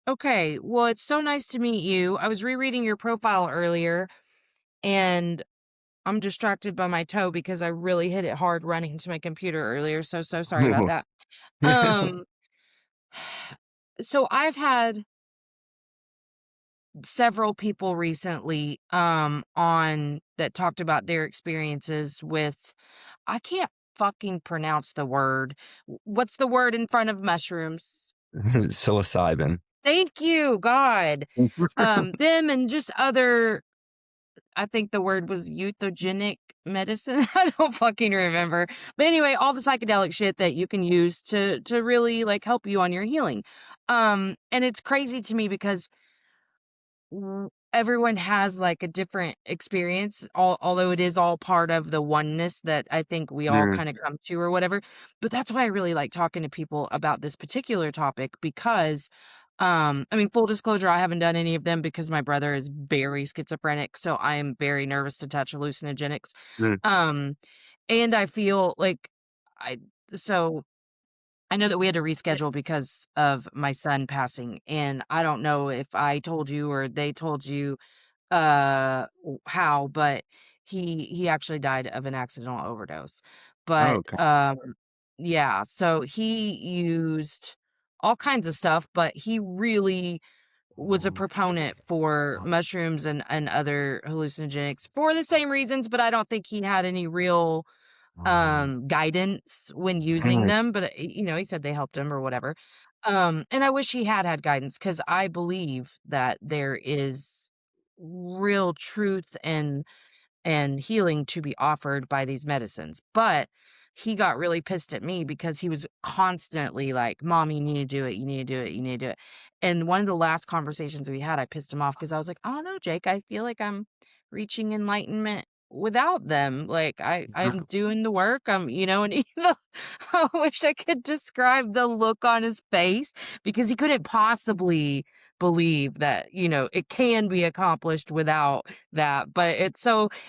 Okay, well, it's so nice to meet you. I was rereading your profile earlier and I'm distracted by my toe because I really hit it hard running to my computer earlier. So sorry about that. Um so I've had several people recently on that talked about their experiences with I can't fucking pronounce the word. What's the word in front of mushrooms? Psilocybin. Thank you, God. Them and just other I think the word was euthogenic medicine. I don't fucking remember. But anyway, all the psychedelic shit that you can use to really like help you on your healing. And it's crazy to me because everyone has like a different experience, although it is all part of the oneness that I think we all Mm, kind of come to or whatever. But that's why I really like talking to people about this particular topic because I mean, full disclosure, I haven't done any of them because my brother is very schizophrenic, so I am very nervous to touch hallucinogenics. mm. Um, and I feel like I so I know that we had to reschedule because of my son passing, and I don't know if I told you or they told you how, but he actually died of an accidental overdose. Oh, But okay. yeah, so he used all kinds of stuff, but he really was a proponent for mushrooms and other hallucinogenics for the same reasons, but I don't think he had any real guidance when using Mm, them, but he said they helped him or whatever. And I wish he had guidance because I believe that there is real truth and healing to be offered by these medicines. But he got really pissed at me because he was constantly like, "Mom, you need to do it. You need to do it. You need to do it." And one of the last conversations we had, I pissed him off because I was like, "I don't know, Jake. I feel like I'm reaching enlightenment without them. Like I'm mm. doing the work. And I wish I could describe the look on his face because he couldn't possibly believe that, it can be accomplished without that. But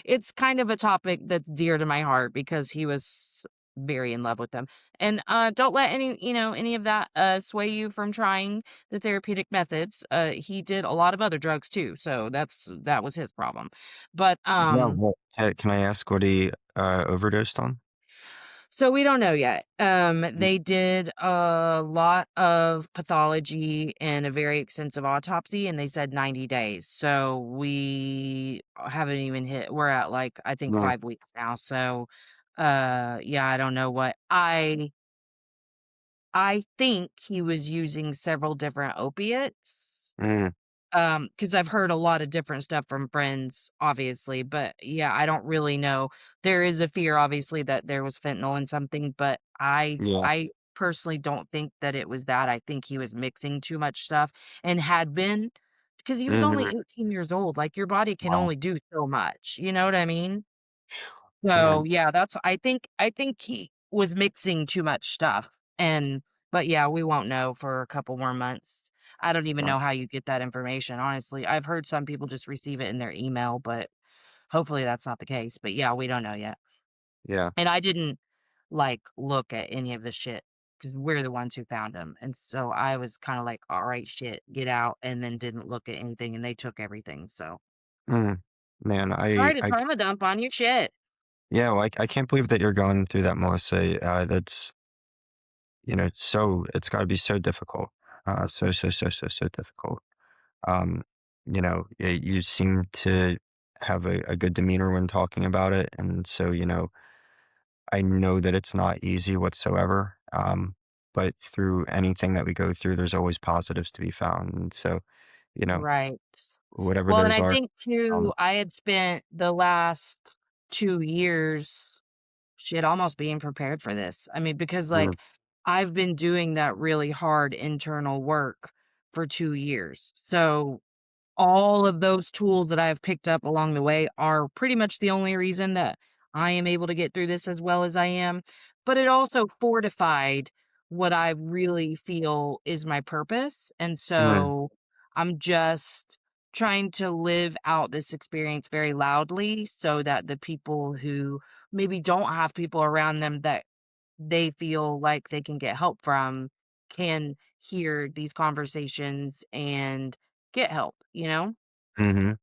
it's kind of a topic that's dear to my heart because he was very in love with them. And don't let any of that sway you from trying the therapeutic methods. He did a lot of other drugs too, so that was his problem. But Yeah, well, can I ask what he, overdosed on? so we don't know yet. Mm, They did a lot of pathology and a very extensive autopsy, and they said 90 days. So we haven't even hit. We're at like I think mm, 5 weeks now. So, yeah, I don't know what I think he was using several different opiates. mm, 'Cause I've heard a lot of different stuff from friends, obviously, but yeah, I don't really know. There is a fear, obviously, that there was fentanyl in something, but I yeah. I personally don't think that it was that. I think he was mixing too much stuff and had been because he was only Mhm. 18 years old. Like your body can Wow. only do so much. You know what I mean? Man, So yeah, that's I think he was mixing too much stuff. But yeah, we won't know for a couple more months. I don't even wow. know how you get that information, honestly. I've heard some people just receive it in their email, but hopefully that's not the case. But yeah, we don't know yet. Yeah. And I didn't like look at any of the shit because we're the ones who found him. And so I was kind of like, all right, shit, get out, and then didn't look at anything and they took everything. So Mm. Man, sorry to I c trauma dump on you shit. yeah, well, I can't believe that you're going through that, Melissa. That's, it's gotta be so difficult. So difficult. Um, you seem to have a good demeanor when talking about it, and so, I know that it's not easy whatsoever, but through anything that we go through, there's always positives to be found, and so, you know, Right. whatever Well, and those I are, think too, um I had spent the last 2 years, shit, almost being prepared for this. I mean, because, mm, like, I've been doing that really hard internal work for 2 years. So all of those tools that I've picked up along the way are pretty much the only reason that I am able to get through this as well as I am, but it also fortified what I really feel is my purpose, and mm, so I'm just trying to live out this experience very loudly so that the people who maybe don't have people around them that they feel like they can get help from can hear these conversations and get help, you know? Mhm.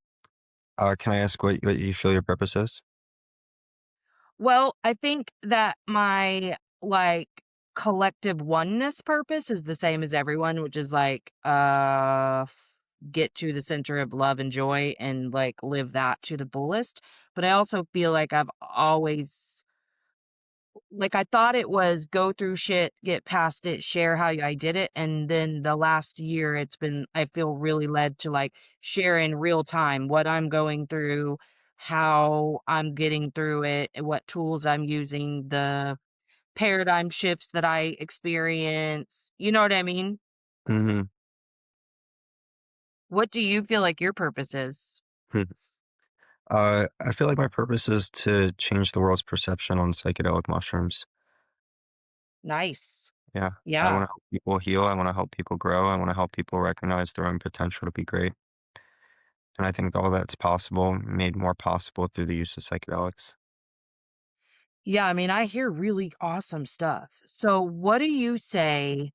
Can I ask what you feel your purpose is? Well, I think that my, like, collective oneness purpose is the same as everyone, which is like, get to the center of love and joy and, like, live that to the fullest. But I also feel like I've always like, I thought it was go through shit, get past it, share how I did it, and then the last year, it's been I feel really led to, like, share in real time what I'm going through, how I'm getting through it, and what tools I'm using, the paradigm shifts that I experience, you know what I mean? Mhm. What do you feel like your purpose is? Hmm. I feel like my purpose is to change the world's perception on psychedelic mushrooms. Nice. Yeah. I Yeah. wanna help people heal, I wanna help people grow, I wanna help people recognize their own potential to be great, and I think all that's possible, made more possible through the use of psychedelics. Yeah, I mean, I hear really awesome stuff. So, what do you say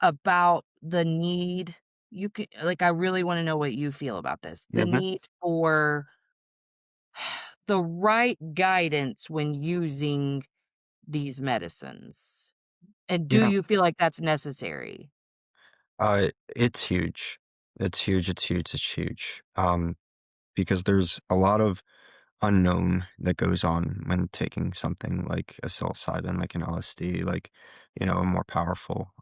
about the need you could like, I really wanna know what you feel about this. The Mhm. need for the right guidance when using these medicines. And do Yeah. you feel like that's necessary? It's huge. It's huge, it's huge, it's huge, because there's a lot of unknown that goes on when taking something like a psilocybin, like an LSD, like, a more powerful,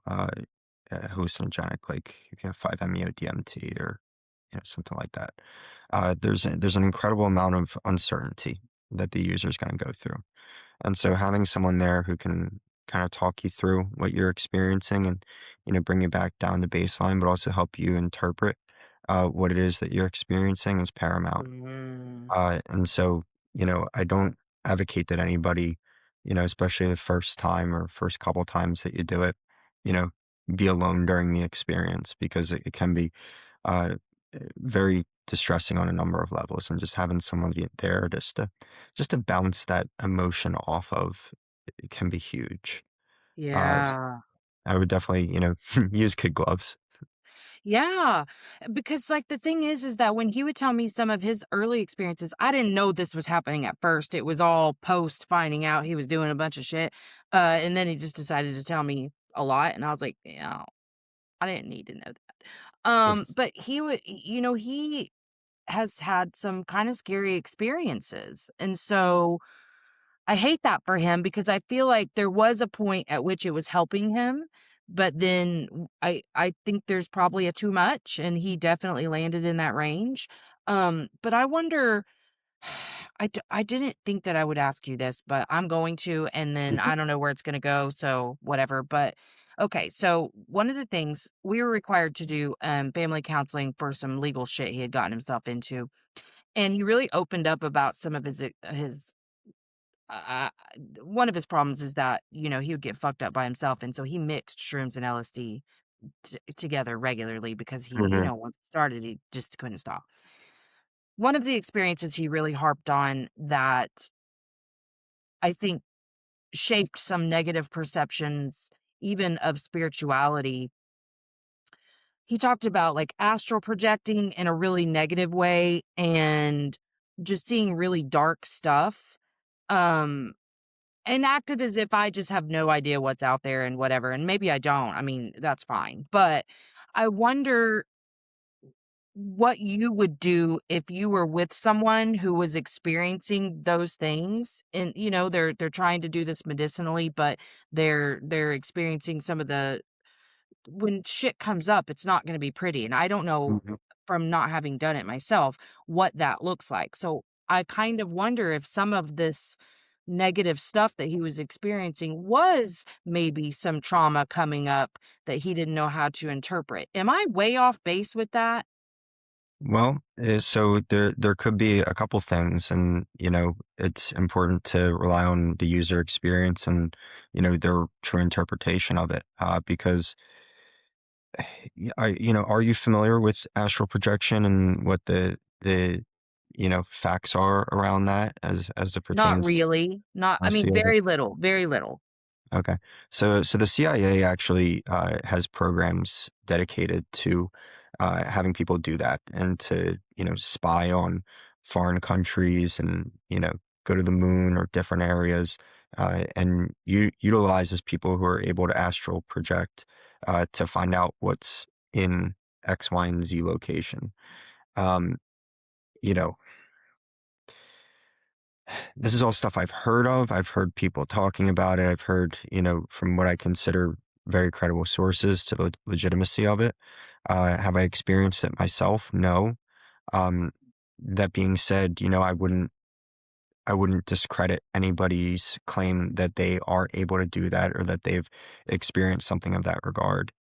hallucinogenic, like, 5-MeO-DMT or, something like that. There's an incredible amount of uncertainty that the user is gonna go through. And so having someone there who can kind of talk you through what you're experiencing and, bring you back down to baseline, but also help you interpret what it is that you're experiencing is paramount. Mm. And so, I don't advocate that anybody, especially the first time or first couple times that you do it, you know, be alone during the experience because it can be uh, very distressing on a number of levels, and just having someone there just to bounce that emotion off of it can be huge. S Yeah. I would definitely, use kid gloves. Yeah, because, like, the thing is that when he would tell me some of his early experiences, I didn't know this was happening at first. It was all post finding out he was doing a bunch of shit, and then he just decided to tell me a lot, and I was like, "Yeah, I didn't need to know that." But he would he has had some kinda scary experiences, and so I hate that for him because I feel like there was a point at which it was helping him, but then I think there's probably a too much, and he definitely landed in that range. But I wonder I didn't think that I would ask you this, but I'm going to, and then Mhm, I don't know where it's gonna go, so whatever. But okay, so one of the things we were required to do family counseling for some legal shit he had gotten himself into. And he really opened up about some of his uh, one of his problems is that, he would get fucked up by himself, and so he mixed shrooms and LSD together regularly because he, mhm. once it started, he just couldn't stop. One of the experiences he really harped on that I think shaped some negative perceptions even of spirituality, he talked about, like, astral projecting in a really negative way and just seeing really dark stuff. Um And acted as if I just have no idea what's out there and whatever, and maybe I don't, I mean, that's fine, but I wonder what you would do if you were with someone who was experiencing those things, and, they're trying to do this medicinally, but they're experiencing some of the when shit comes up, it's not gonna be pretty, and I don't know Mhm. from not having done it myself what that looks like. So, I kind of wonder if some of this negative stuff that he was experiencing was maybe some trauma coming up that he didn't know how to interpret. Am I way off base with that? Well, so there could be a couple things, and it's important to rely on the user experience and their true interpretation of it. Because are you familiar with astral projection and what the facts are around that as it Not pertains to really. Not I honesty mean, of it? very little, very little. Okay. So the CIA actually has programs dedicated to having people do that and to, spy on foreign countries and, go to the moon or different areas and utilizes people who are able to astral project to find out what's in X, Y, and Z location. Um, you know, This is all stuff I've heard of. I've heard people talking about it. I've heard, from what I consider very credible sources to the legitimacy of it. Have I experienced it myself? No. Um, that being said, I wouldn't discredit anybody's claim that they are able to do that or that they've experienced something of that regard.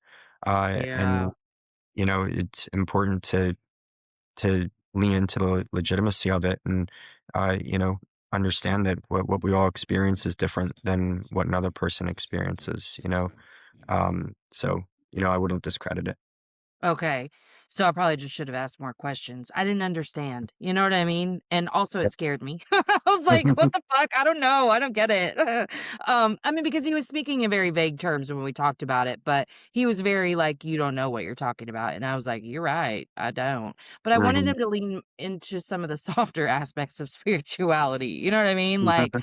Yeah. And it's important to lean into the legitimacy of it and, understand that what we all experience is different than what another person experiences. So, I wouldn't discredit it. Okay. So I probably just should have asked more questions. I didn't understand. You know what I mean? And also it Yep. scared me. I was like, what the fuck? I don't know. I don't get it. I mean, because he was speaking in very vague terms when we talked about it, but he was very like, you don't know what you're talking about. And I was like, you're right. I don't. But I wanted Mhm. him to lean into some of the softer aspects of spirituality. You know what I mean? Like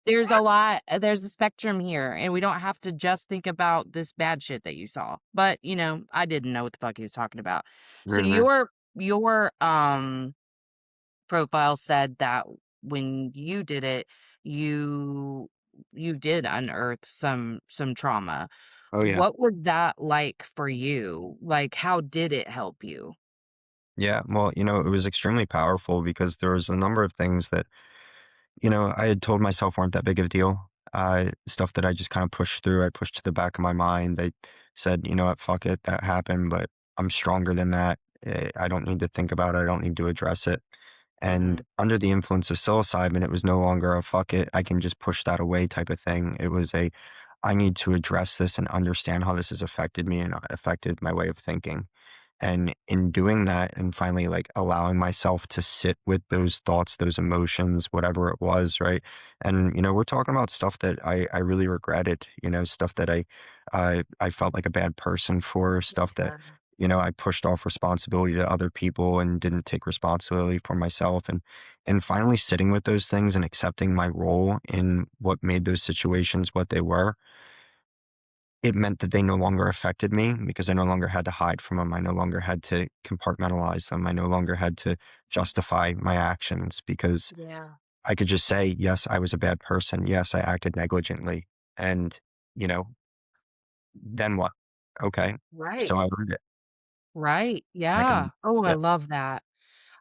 there's a spectrum here, and we don't have to just think about this bad shit that you saw. But, I didn't know what the fuck he was talking about. So Mhm. your profile said that when you did it, you you did unearth some trauma. Oh, yeah. What was that like for you? Like, how did it help you? Yeah. Well, it was extremely powerful because there was a number of things that I had told myself weren't that big of a deal. Stuff that I just kind of pushed through. I pushed to the back of my mind. I said, you know what, fuck it, that happened, but I'm stronger than that. I don't need to think about it. I don't need to address it. And Mhm. under the influence of psilocybin, it was no longer a fuck it, I can just push that away type of thing. It was I need to address this and understand how this has affected me and affected my way of thinking. And in doing that and finally like allowing myself to sit with those thoughts, those emotions, whatever it was, right? And we're talking about stuff that I really regretted, stuff that I felt like a bad person for, stuff that, Yeah. I pushed off responsibility to other people and didn't take responsibility for myself. And finally sitting with those things and accepting my role in what made those situations what they were, it meant that they no longer affected me because I no longer had to hide from them. I no longer had to compartmentalize them. I no longer had to justify my actions because Yeah. I could just say, yes, I was a bad person. Yes, I acted negligently. And, you know, then what? Okay. Right. So I learned it. Right. I can Yeah. Oh, I sit. love that.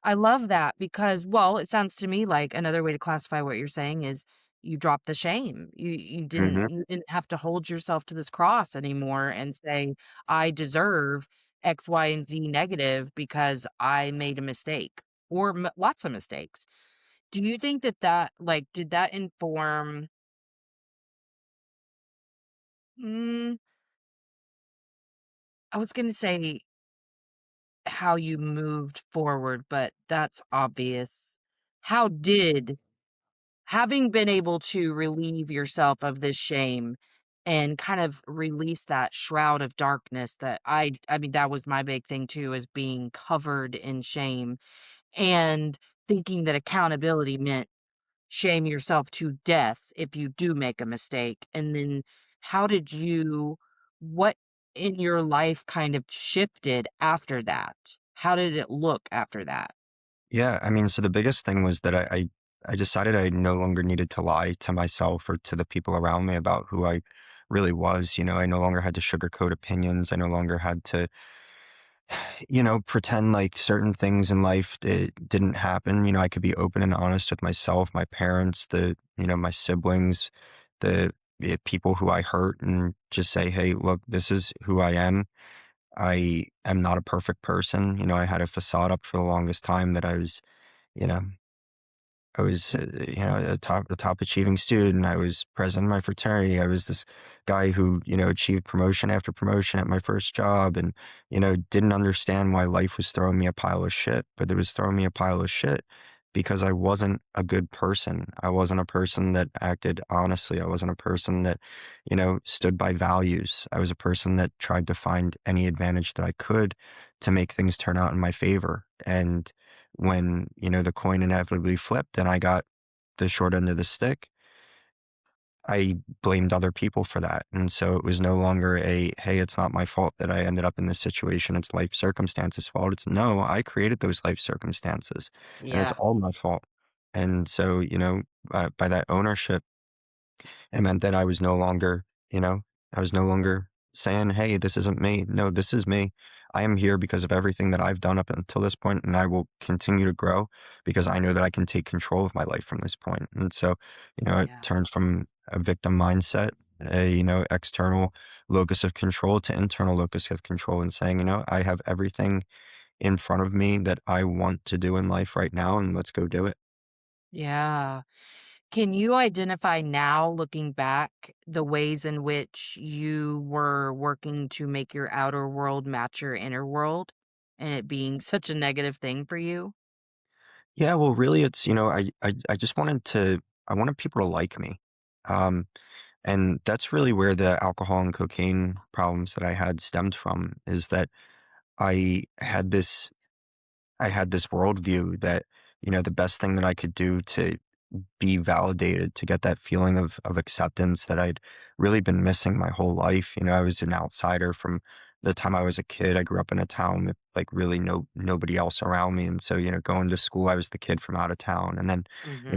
I love that because, well, it sounds to me like another way to classify what you're saying is you dropped the shame. Hmm. You didn't have to hold yourself to this cross anymore and say, I deserve X, Y, and Z negative because I made a mistake or lots of mistakes. Do you think that like, did that inform, mm, I was going to say how you moved forward, but that's obvious. How did Having been able to relieve yourself of this shame and kind of release that shroud of darkness that I mean, that was my big thing too, is being covered in shame and thinking that accountability meant shame yourself to death if you do make a mistake. And then how did you what in your life kind of shifted after that? How did it look after that? Yeah. I mean, so the biggest thing was that I decided I no longer needed to lie to myself or to the people around me about who I really was. I no longer had to sugarcoat opinions. I no longer had to pretend like certain things in life didn't happen. I could be open and honest with myself, my parents, my siblings, the people who I hurt, and just say, hey, look, this is who I am. I am not a perfect person. I had a facade up for the longest time that you know, I was a top achieving student. I was president of my fraternity. I was this guy who, achieved promotion after promotion at my first job and, didn't understand why life was throwing me a pile of shit, but it was throwing me a pile of shit because I wasn't a good person. I wasn't a person that acted honestly. I wasn't a person that, stood by values. I was a person that tried to find any advantage that I could to make things turn out in my favor. And when, the coin inevitably flipped and I got the short end of the stick, I blamed other people for that. And so it was no longer hey, it's not my fault that I ended up in this situation. It's life circumstances' fault. It's no, I created those life circumstances and it's Yeah. all my fault. And so, by that ownership, it meant that you know, I was no longer saying, hey, this isn't me. No, this is me. I am here because of everything that I've done up until this point, and I will continue to grow because I know that I can take control of my life from this point. And so, it Yeah. turns from a victim mindset, external locus of control to internal locus of control and saying, I have everything in front of me that I want to do in life right now, and let's go do it. Yeah. Can you identify now, looking back, the ways in which you were working to make your outer world match your inner world and it being such a negative thing for you? Yeah, well, really, it's, I just I wanted people to like me. Um, and that's really where the alcohol and cocaine problems that I had stemmed from is that I had this, I had this worldview that, the best thing that I could do to be validated, to get that feeling of acceptance that I'd really been missing my whole life. I was an outsider from the time I was a kid. I grew up in a town with like really nobody else around me. And so, going to school, I was the kid from out of town. And then,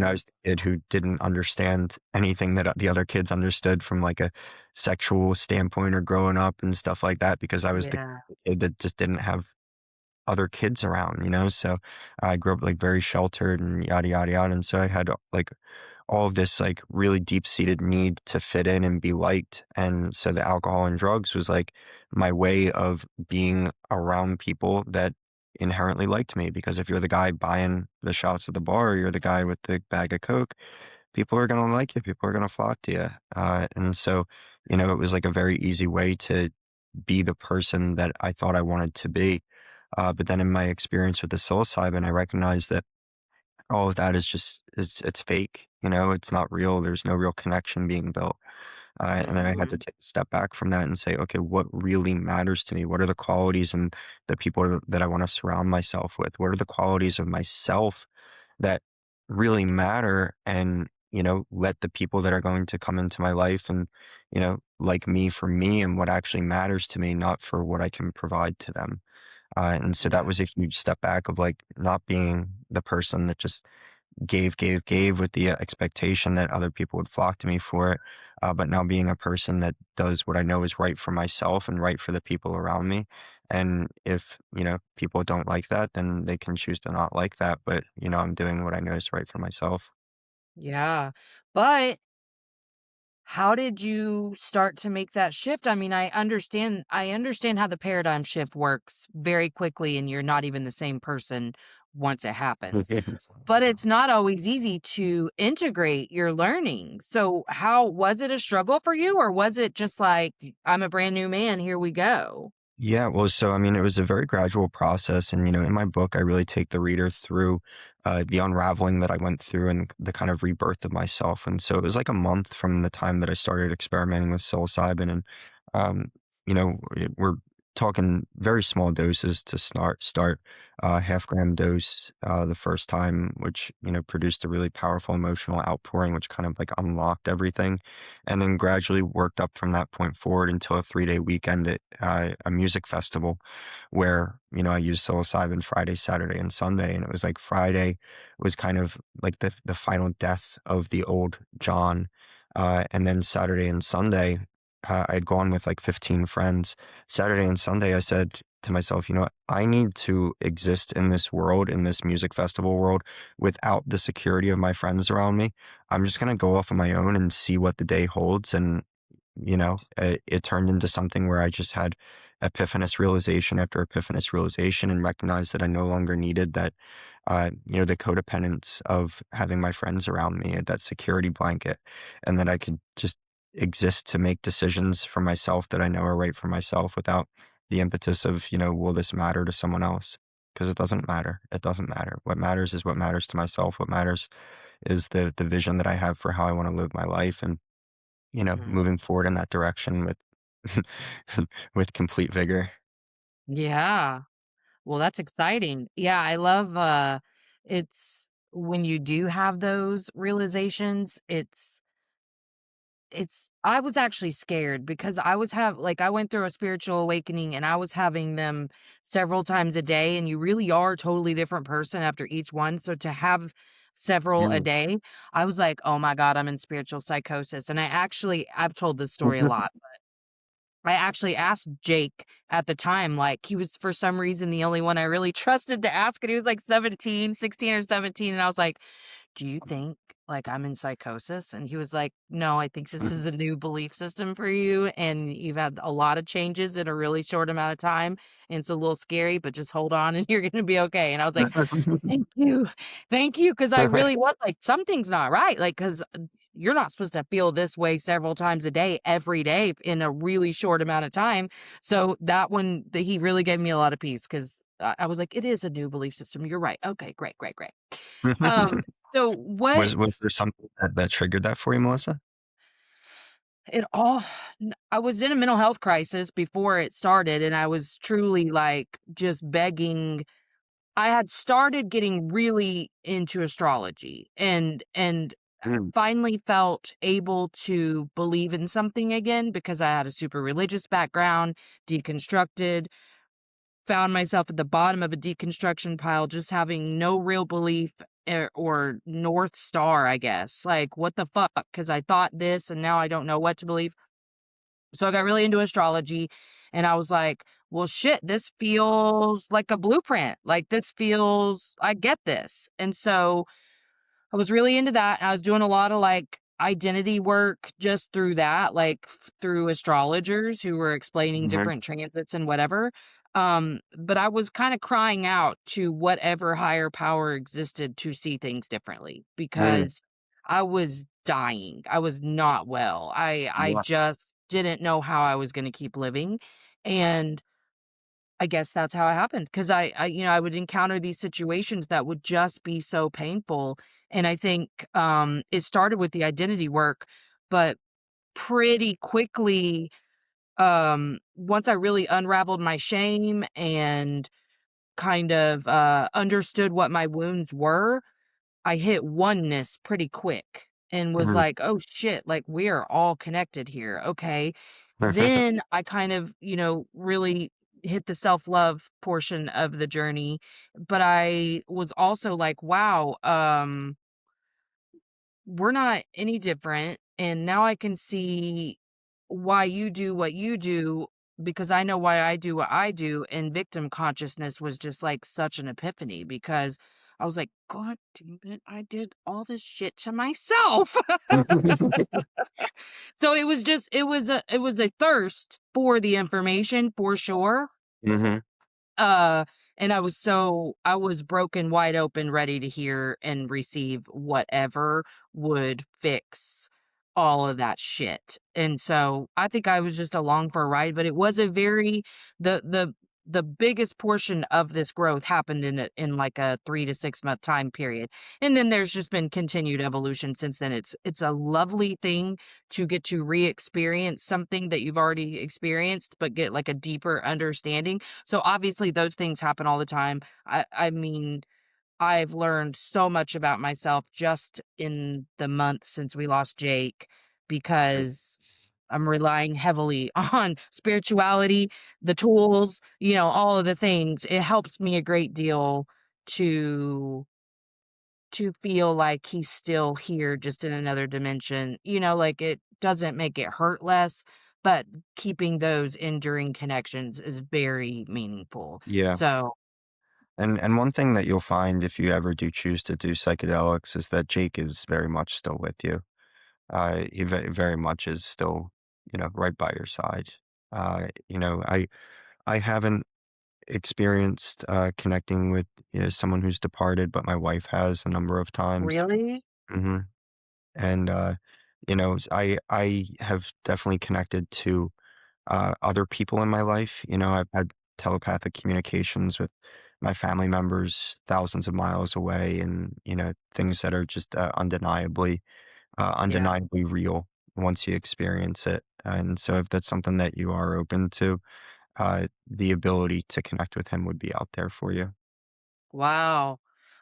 I Mhm. was the kid who didn't understand anything that the other kids understood from like a sexual standpoint or growing up and stuff like that, because I was the Yeah. kid that just didn't have other kids around, so I grew up like very sheltered and yada yada yada. And so I had like all of this like really deep seated need to fit in and be liked. And so the alcohol and drugs was like my way of being around people that inherently liked me. Because if you're the guy buying the shots at the bar, or you're the guy with the bag of Coke, people are going to like you. People are going to flock to you. And so, it was like a very easy way to be the person that I thought I wanted to be. But then in my experience with the psilocybin, I recognized that all of that is just it's fake. It's not real. There's no real connection being built. And then I had to Mhm. take a step back from that and say, okay, what really matters to me? What are the qualities and the people that I want to surround myself with? What are the qualities of myself that really matter? And let the people that are going to come into my life and like me for me and what actually matters to me, not for what I can provide to them. And so that Yeah. was a huge step back of like not being the person that just gave with the expectation that other people would flock to me for it. But now being a person that does what I know is right for myself and right for the people around me. And if, people don't like that, then they can choose to not like that. But, I'm doing what I know is right for myself. Yeah. But how did you start to make that shift? I mean, I understand how the paradigm shift works very quickly and you're not even the same person once it happens. But it's not always easy to integrate your learning. So, how was it a struggle for you or was it just like I'm a brand new man, here we go? Yeah, well, so I mean, it was a very gradual process, and in my book, I really take the reader through the unraveling that I went through and the kind of rebirth of myself. And so it was like a month from the time that I started experimenting with psilocybin, and um, we're talking very small doses to start half-gram dose the first time, which produced a really powerful emotional outpouring, which kind of like unlocked everything, and then gradually worked up from that point forward until a 3-day weekend at a music festival where, I used psilocybin Friday, Saturday, and Sunday. And it was like Friday was kind of like the final death of the old John. And then Saturday and Sunday, I'd gone with like 15 friends. Saturday and Sunday, I said to myself, I need to exist in this world, in this music festival world, without the security of my friends around me. I'm just going to go off on my own and see what the day holds. And, it turned into something where I just had epiphanous realization after epiphanous realization and recognized that I no longer needed that, the codependence of having my friends around me, that security blanket, and that I could just exist to make decisions for myself that I know are right for myself without the impetus of, will this matter to someone else? because it doesn't matter. It doesn't matter. What matters is what matters to myself. What matters is the vision that I have for how I wanna live my life and, Mhm. moving forward in that direction with with complete vigor. Yeah. Well, that's exciting. Yeah, I love, it's when you do have those realizations, it's I was actually scared because I went through a spiritual awakening and I was having them several times a day, and you really are a totally different person after each one. So to have several a Mm. day, I was like, "Oh my god, I'm in spiritual psychosis." And I've told this story a lot. I actually asked Jake at the time, like, he was for some reason the only one I really trusted to ask, and he was like 17, 16 or 17, and I was like, "Do you think, like, I'm in psychosis?" And he was like, "No, I think this is a new belief system for you, and you've had a lot of changes in a really short amount of time, and it's a little scary, but just hold on and you're gonna be okay." And I was like, "Thank you. Thank you," because I really was like, "Something's not right," like, because you're not supposed to feel this way several times a day, every day in a really short amount of time. So that one, he really gave me a lot of peace because I was like, "It is a new belief system. You're right. Okay, great, great, great." Um, so what Was there something that triggered that for you, Melissa? it all I was in a mental health crisis before it started, and I was truly, like, just begging. I had started getting really into astrology and Mm, finally felt able to believe in something again because I had a super religious background, deconstructed, found myself at the bottom of a deconstruction pile, just having no real belief or North Star, I guess. Like, what the fuck? Because I thought this and now I don't know what to believe. So I got really into astrology and I was like, well, shit, this feels like a blueprint. Like, I get this. And so I was really into that. I was doing a lot of like identity work just through that, like through astrologers who were explaining mhm, different transits and whatever. But I was kind of crying out to whatever higher power existed to see things differently mm, because I was dying. I was not well. I yeah, just didn't know how I was going to keep living. And I guess that's how it happened, 'cause I would encounter these situations that would just be so painful, and I think, it started with the identity work, but pretty quickly, once I really unraveled my shame and kind of, understood what my wounds were, I hit oneness pretty quick and was mhm. like, "Oh shit, like, we are all connected here, okay." Then I kind of, really hit the self-love portion of the journey, but I was also like, "Wow, we're not any different, and now I can see why you do what you do because I know why I do what I do." And victim consciousness was just like such an epiphany because I was like, "God damn it, I did all this shit to myself." So it was a thirst for the information for sure. Mhm, Uh, and I was broken wide open, ready to hear and receive whatever would fix all of that shit. And so I think I was just along for a ride, but it was a very the the biggest portion of this growth happened in like a 3 to 6 month time period. And then there's just been continued evolution since then. It's a lovely thing to get to re-experience something that you've already experienced, but get like a deeper understanding. So obviously those things happen all the time. I mean, I've learned so much about myself just in the month since we lost Jake because I'm relying heavily on spirituality, the tools, all of the things. It helps me a great deal to feel like he's still here just in another dimension. Like it doesn't make it hurt less, but keeping those enduring connections is very meaningful. yeah, So, and one thing that you'll find if you ever do choose to do psychedelics is that Jake is very much still with you. He very much is still, right by your side. I haven't experienced, connecting with, someone who's departed, but my wife has a number of times. really? Mhm, and, I have definitely connected to other people in my life. I've had telepathic communications with my family members thousands of miles away, and things that are just Yeah. undeniably real once you experience it. And so, if that's something that you are open to, the ability to connect with him would be out there for you. Wow.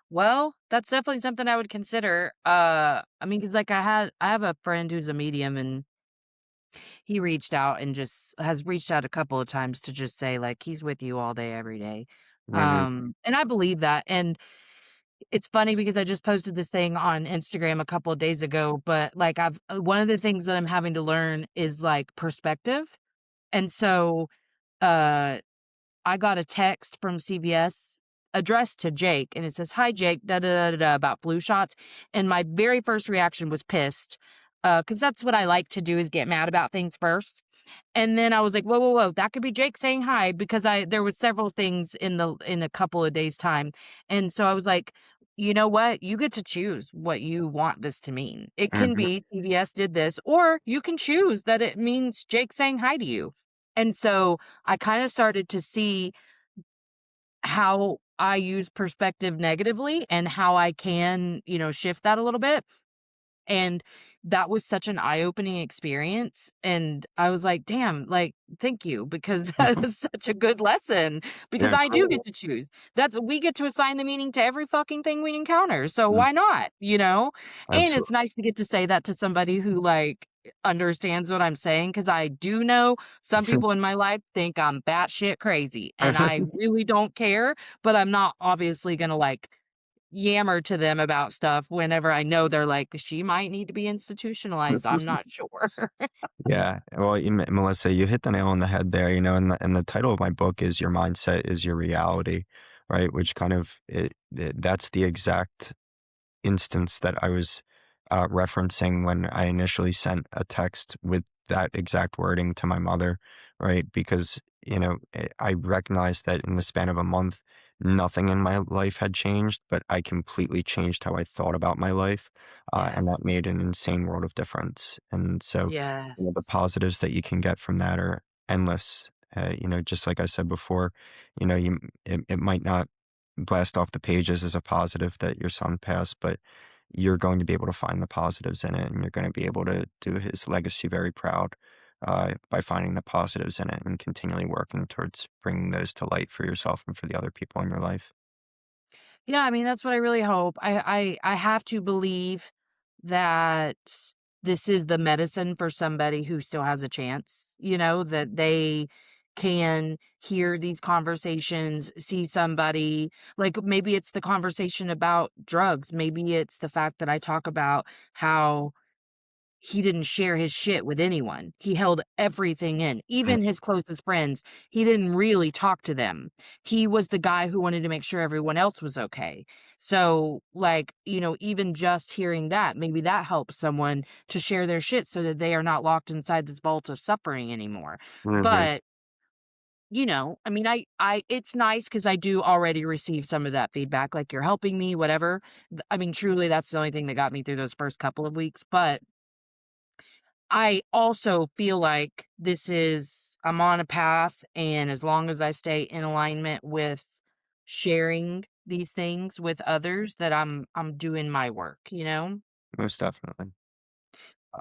Well, that's definitely something I would consider. I mean, 'cause, like, I have a friend who's a medium, and he reached out and just has reached out a couple of times to just say, like, he's with you all day, every day. Hmm. And I believe that, and it's funny because I just posted this thing on Instagram a couple of days ago, but, like, one of the things that I'm having to learn is, like, perspective, and so, uh I got a text from CVS addressed to Jake, and it says, "Hi, Jake, da da da da da," about flu shots. And my very first reaction was pissed, because that's what I like to do is get mad about things first. And then I was like, "Whoa, whoa, whoa, that could be Jake saying hi," because there was several things in a couple of days' time. And so I was like, "You know what? You get to choose what you want this to mean. It can Hmm. be CVS did this, or you can choose that it means Jake saying hi to you." And so I kind of started to see how I use perspective negatively and how I can, shift that a little bit. And that was such an eye-opening experience, and I was like, "Damn, like, thank you," because that was such a good lesson, because Yeah, I do get cool. to choose. We get to assign the meaning to every fucking thing we encounter, so Mm, why not, you know? And it's absolutely. nice to get to say that to somebody who, like, understands what I'm saying, because I do know some people in my life think I'm batshit crazy, and I really don't care, but I'm not obviously gonna, like, yammer to them about stuff whenever I know they're like, "She might need to be institutionalized, I'm not sure." Yeah, well, Melissa, you hit the nail on the head there. And the title of my book is "Your Mindset is Your Reality," right? Which kind of that's the exact instance that I was referencing when I initially sent a text with that exact wording to my mother, right? Because, I recognized that in the span of a month, nothing in my life had changed, but I completely changed how I thought about my life. And Yes. that made an insane world of difference. And so, the Yes. positives that you can get from that are endless. Just like I said before, it might not blast off the pages as a positive that your son passed, but you're going to be able to find the positives in it, and you're going to be able to do his legacy very proud by finding the positives in it and continually working towards bringing those to light for yourself and for the other people in your life. Yeah, I mean, that's what I really hope. I have to believe that this is the medicine for somebody who still has a chance, that they can hear these conversations, see somebody, like, maybe it's the conversation about drugs, maybe it's the fact that I talk about how he didn't share his shit with anyone. He held everything in, Mm. even his closest friends. He didn't really talk to them. He was the guy who wanted to make sure everyone else was okay. So, like, even just hearing that, maybe that helps someone to share their shit so that they are not locked inside this vault of suffering anymore. Mhm. But, I mean, it's nice because I do already receive some of that feedback, like, "You're helping me," whatever. I mean, truly, that's the only thing that got me through those first couple of weeks, but I also feel like I'm on a path, and as long as I stay in alignment with sharing these things with others, that I'm doing my work. Most definitely.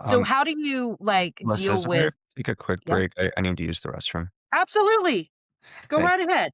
So Um, how do you, like, Melissa, deal is it with. take a quick Yeah, break? I need to use the restroom. absolutely. Go Thank right ahead.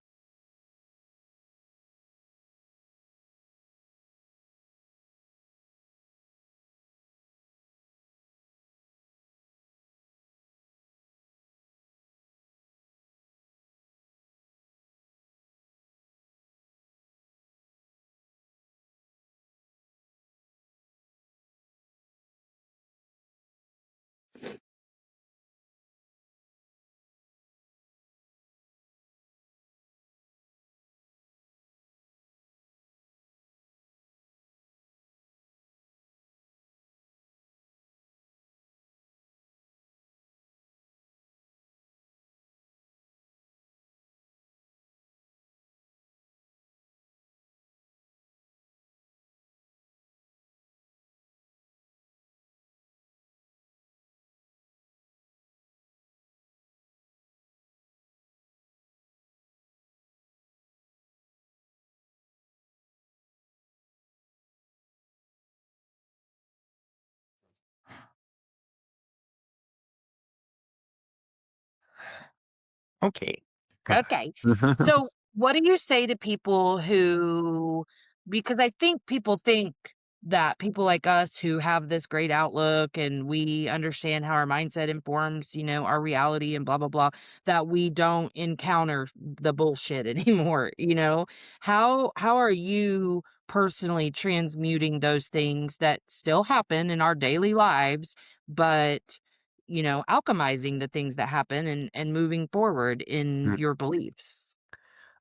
Okay. Okay. So, what do you say to people who because I think people think that people like us who have this great outlook and we understand how our mindset informs, our reality and blah blah blah, that we don't encounter the bullshit anymore, you know? How are you personally transmuting those things that still happen in our daily lives, but alchemizing the things that happen and moving forward in your beliefs.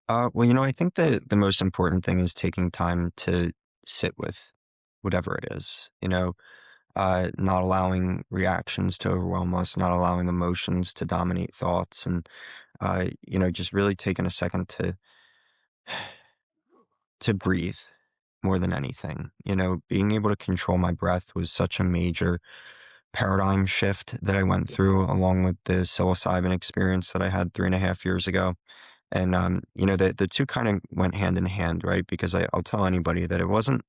Well, I think the most important thing is taking time to sit with whatever it is, not allowing reactions to overwhelm us, not allowing emotions to dominate thoughts, and, just really taking a second to breathe more than anything. Being able to control my breath was such a major paradigm shift that I went through along with the psilocybin experience that I had 3.5 years ago. And, the two kind of went hand in hand, right? Because I'll tell anybody that it wasn't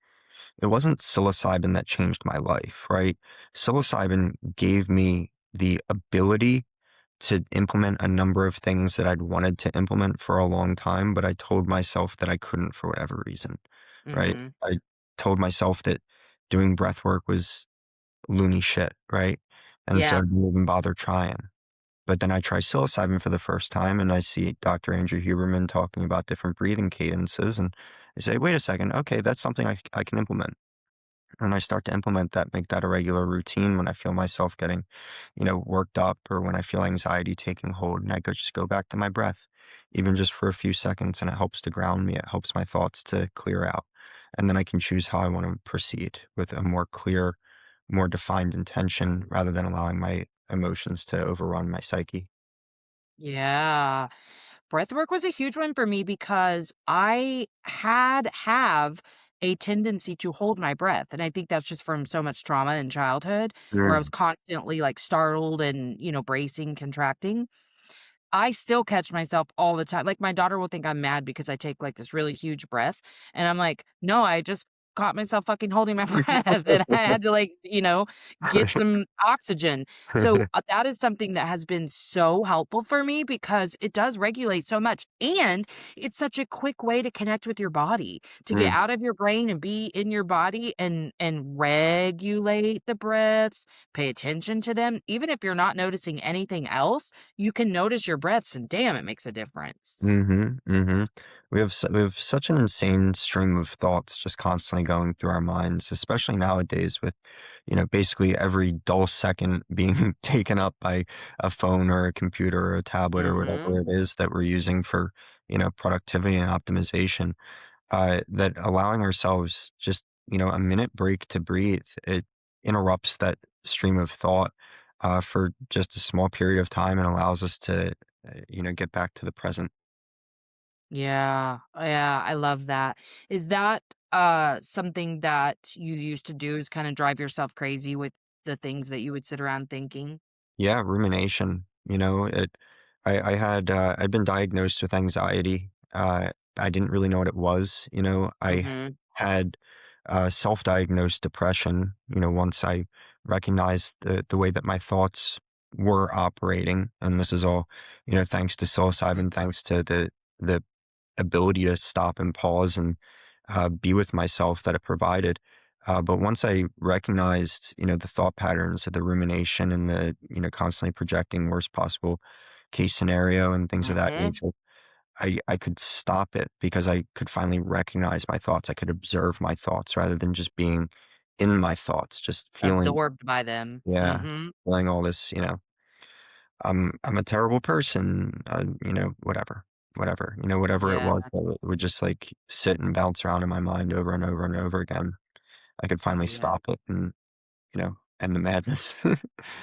psilocybin that changed my life, right? Psilocybin gave me the ability to implement a number of things that I'd wanted to implement for a long time, but I told myself that I couldn't for whatever reason, right? Mhm. I told myself that doing breath work was loony shit, right? And so I Yeah. didn't even bother trying. But then I try psilocybin for the first time and I see Dr. Andrew Huberman talking about different breathing cadences. And I say, wait a second, okay, that's something I can implement. And I start to implement that, make that a regular routine when I feel myself getting, worked up or when I feel anxiety taking hold. And just go back to my breath, even just for a few seconds. And it helps to ground me. It helps my thoughts to clear out. And then I can choose how I want to proceed with a more clear, more defined intention rather than allowing my emotions to overrun my psyche. Yeah. Breathwork was a huge one for me because I have a tendency to hold my breath, and I think that's just from so much trauma in childhood where I was Mm, constantly, like, startled and, bracing, contracting. I still catch myself all the time. Like, my daughter will think I'm mad because I take, like, this really huge breath, and I'm like, "No, I just caught myself fucking holding my breath, and I had to, like, get some oxygen." So, that is something that has been so helpful for me because it does regulate so much, and it's such a quick way to connect with your body, to get mm, out of your brain and be in your body and regulate the breaths, pay attention to them, even if you're not noticing anything else you can notice your breaths, and damn, it makes a difference. mhm, mhm. We have such an insane stream of thoughts just constantly going through our minds, especially nowadays with, basically every dull second being taken up by a phone or a computer or a tablet or Mhm. whatever it is that we're using for, productivity and optimization. That allowing ourselves just, a minute break to breathe, it interrupts that stream of thought for just a small period of time and allows us to, get back to the present. Yeah. Yeah, I love that. Is that, something that you used to do is kinda drive yourself crazy with the things that you would sit around thinking? Yeah, rumination. I'd been diagnosed with anxiety. I didn't really know what it was. I Mhm. had self-diagnosed depression. Once I recognized the way that my thoughts were operating, and this is all, thanks to psilocybin, thanks to the ability to stop and pause and be with myself that it provided. But once I recognized, the thought patterns of the rumination and the, constantly projecting worst possible case scenario and things of that Mhm. nature, I could stop it because I could finally recognize my thoughts. I could observe my thoughts rather than just being in my thoughts, just feeling, Absorbed by them. yeah, Mhm. feeling all this, I'm a terrible person, whatever, whatever it Yes. was that would just like sit and bounce around in my mind over and over and over again. I could finally Yeah. stop it and, end the madness.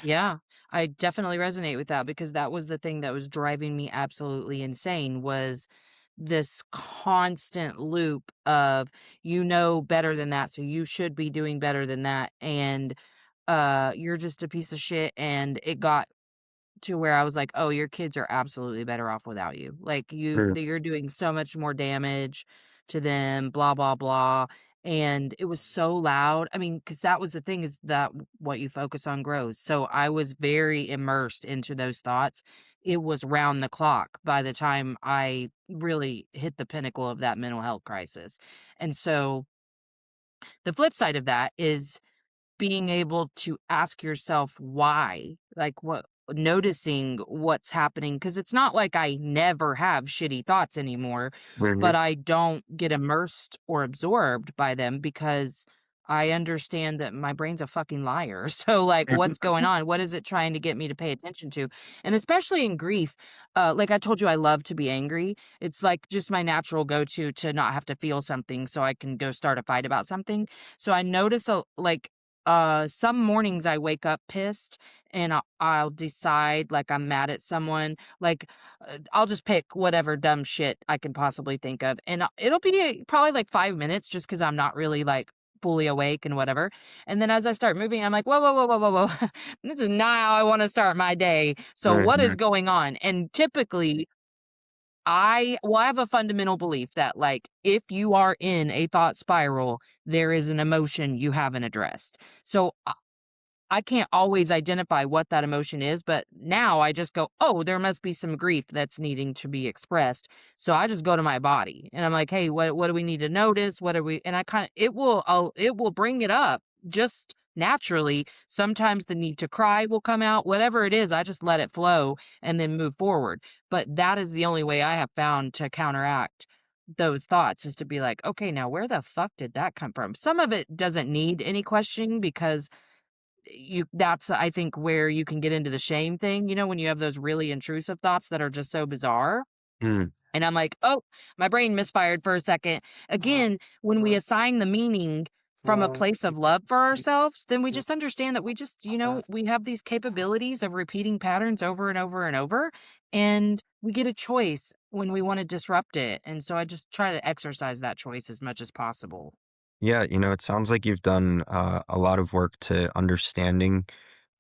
Yeah, I definitely resonate with that because that was the thing that was driving me absolutely insane was this constant loop of better than that, so you should be doing better than that, and you're just a piece of shit. And it got to where I was like, "Oh, your kids are absolutely better off without you. Like Mm, you're doing so much more damage to them, blah blah blah." and it was so loud. I mean, because that was the thing, is that what you focus on grows. So I was very immersed into those thoughts. It was round the clock by the time I really hit the pinnacle of that mental health crisis. And so the flip side of that is being able to ask yourself why, like what noticing what's happening, because it's not like I never have shitty thoughts anymore, but Mhm. I don't get immersed or absorbed by them because I understand that my brain's a fucking liar. So, like, what's going on? What is it trying to get me to pay attention to? And especially in grief, like I told you, I love to be angry. It's like just my natural go to not have to feel something so I can go start a fight about something. So I notice some mornings I wake up pissed and I'll decide like I'm mad at someone. Like I'll just pick whatever dumb shit I can possibly think of, and it'll be probably like 5 minutes just because I'm not really like fully awake and whatever. And then as I start moving, I'm like, whoa, whoa, whoa, whoa, whoa, whoa. This is not how I want to start my day. So what is Mhm. going on? And typically I have a fundamental belief that, like, if you are in a thought spiral, there is an emotion you haven't addressed. So, I can't always identify what that emotion is, but now I just go, "Oh, there must be some grief that's needing to be expressed." So I just go to my body and I'm like, "Hey, what do we need to notice? What are we?" And I kind of it will bring it up just naturally. Sometimes the need to cry will come out, whatever it is, I just let it flow and then move forward. But that is the only way I have found to counteract those thoughts, is to be like, "Okay, now where the fuck did that come from?" Some of it doesn't need any questioning because you that's I think where you can get into the shame thing, when you have those really intrusive thoughts that are just so bizarre. Mm. And I'm like, "Oh, my brain misfired for a second." Again, when we assign the meaning from a place of love for ourselves, then we just understand that we have these capabilities of repeating patterns over and over and over, and we get a choice when we want to disrupt it. And so I just try to exercise that choice as much as possible. Yeah, it sounds like you've done a lot of work to understanding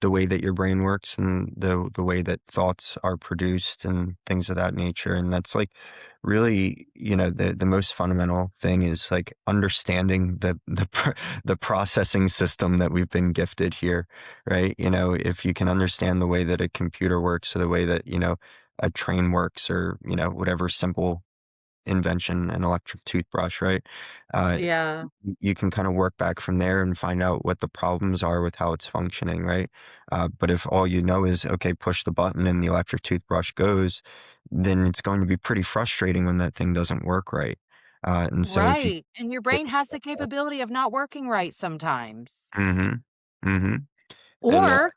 the way that your brain works and the way that thoughts are produced and things of that nature. And that's like really, the most fundamental thing is like understanding the processing system that we've been gifted here, right? If you can understand the way that a computer works or the way that, a train works or, whatever simple invention, an electric toothbrush, right? Uh, Yeah. you can kind of work back from there and find out what the problems are with how it's functioning, right? But if all you know is, okay, push the button and the electric toothbrush goes, then it's going to be pretty frustrating when that thing doesn't work right. And so if you Right. And your take brain a has the step back. capability of not working right sometimes. Mhm. Mhm. And, Or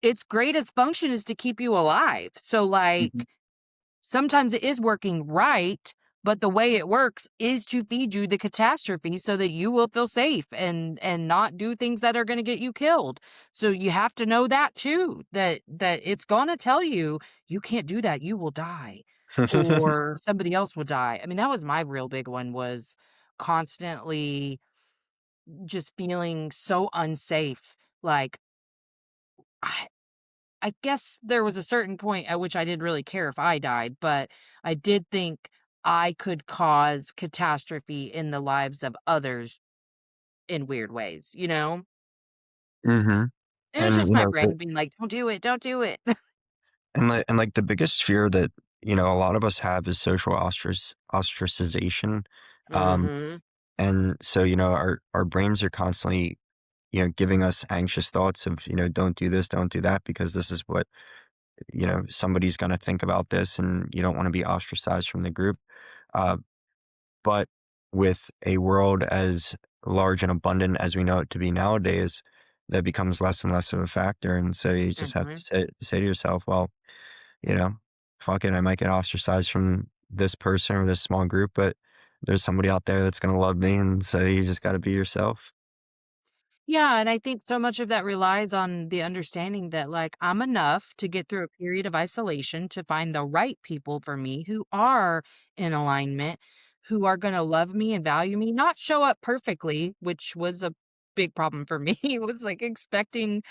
its greatest function is to keep you alive. So, mhm. like, sometimes it is working right, but the way it works is to feed you the catastrophe so that you will feel safe and not do things that are going to get you killed. So you have to know that too, that it's going to tell you you can't do that, you will die, or somebody else will die. I mean, that was my real big one, was constantly just feeling so unsafe. Like I I guess there was a certain point at which I didn't really care if I died, but I did think I could cause catastrophe in the lives of others in weird ways, you know? Mhm. It was And, just my brain being like, "Don't do it, don't do it." like the biggest fear that, a lot of us have is social ostracization. Um, Mhm. and so, our brains are constantly, giving us anxious thoughts of, don't do this, don't do that, because this is what, somebody's going to think about this and you don't want to be ostracized from the group. Uh, but with a world as large and abundant as we know it to be nowadays, that becomes less and less of a factor. And so you just have to Mhm. say to yourself, well, you know, fuck it, I might get ostracized from this person or this small group, but there's somebody out there that's gonna love me, and so you just gotta be yourself. Yeah, and I think so much of that relies on the understanding that, like, I'm enough to get through a period of isolation to find the right people for me who are in alignment, who are gonna love me and value me, not show up perfectly, which was a big problem for me. It was like expecting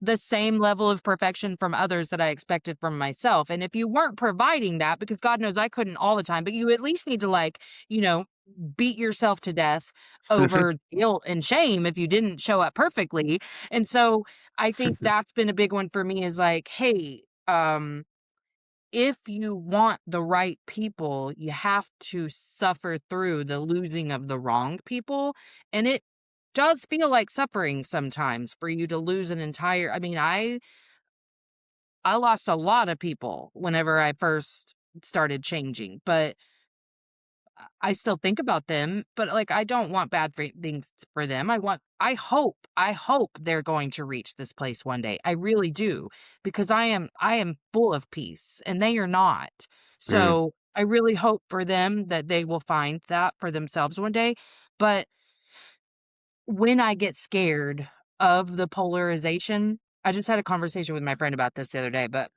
the same level of perfection from others that I expected from myself. And if you weren't providing that, because God knows I couldn't all the time, but you at least need to, like, beat yourself to death over guilt and shame if you didn't show up perfectly. And so I think that's been a big one for me is like, hey, if you want the right people, you have to suffer through the losing of the wrong people. And it does feel like suffering sometimes for you to lose an entire I mean, I lost a lot of people whenever I first started changing, but I still think about them, but, like, I don't want bad for things for them. I hope they're going to reach this place one day. I really do, because I am full of peace, and they are not. Mm, So, I really hope for them that they will find that for themselves one day, but when I get scared of the polarization I just had a conversation with my friend about this the other day, but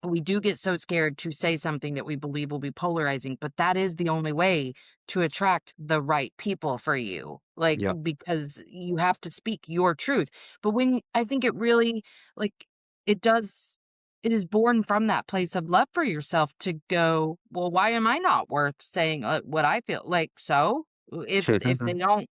we do get so scared to say something that we believe will be polarizing, but that is the only way to attract the right people for you. Like, yep. because you have to speak your truth. But when I think it really, like, it does, it is born from that place of love for yourself to go, well, why am I not worth saying what I feel like? So if they don't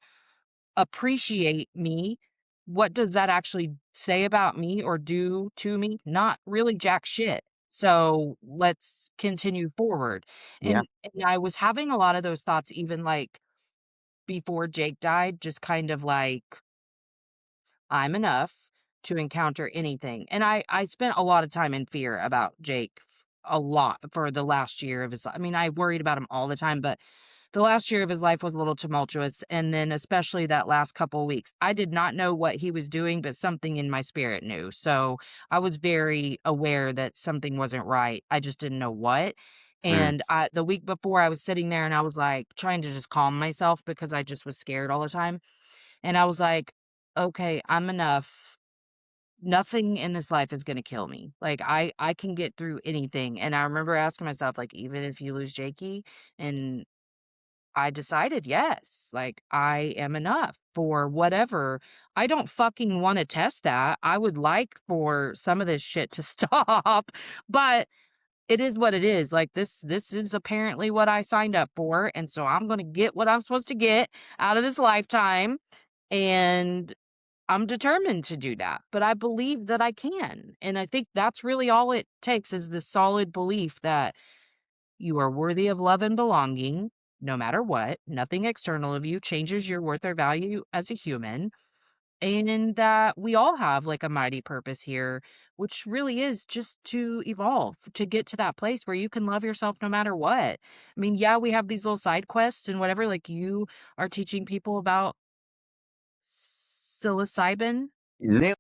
appreciate me, what does that actually say about me or do to me? Not really jack shit. So let's continue forward. Yeah. And I was having a lot of those thoughts even like before Jake died, just kind of like I'm enough to encounter anything. And I spent a lot of time in fear about Jake a lot for the last year of his I mean, I worried about him all the time, but the last year of his life was a little tumultuous, and then especially that last couple weeks. I did not know what he was doing, but something in my spirit knew. So I was very aware that something wasn't right. I just didn't know what. Mm, And the week before, I was sitting there and I was like trying to just calm myself because I just was scared all the time. And I was like, okay, I'm enough. Nothing in this life is gonna kill me. Like I can get through anything. And I remember asking myself, like, even if you lose Jakey, and I decided, yes, like, I am enough for whatever. I don't fucking wanna test that. I would like for some of this shit to stop, but it is what it is. Like, this is apparently what I signed up for, and so I'm gonna get what I'm supposed to get out of this lifetime, and I'm determined to do that, but I believe that I can, and I think that's really all it takes is the solid belief that you are worthy of love and belonging, no matter what. Nothing external of you changes your worth or value as a human. And that we all have like a mighty purpose here, which really is just to evolve, to get to that place where you can love yourself no matter what. I mean, yeah, we have these little side quests and whatever, like you are teaching people about psilocybin. nail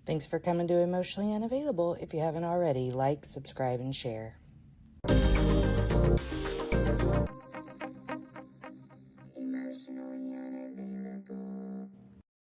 Thanks for coming to Emotionally Unavailable. If you haven't already, like, subscribe, and share.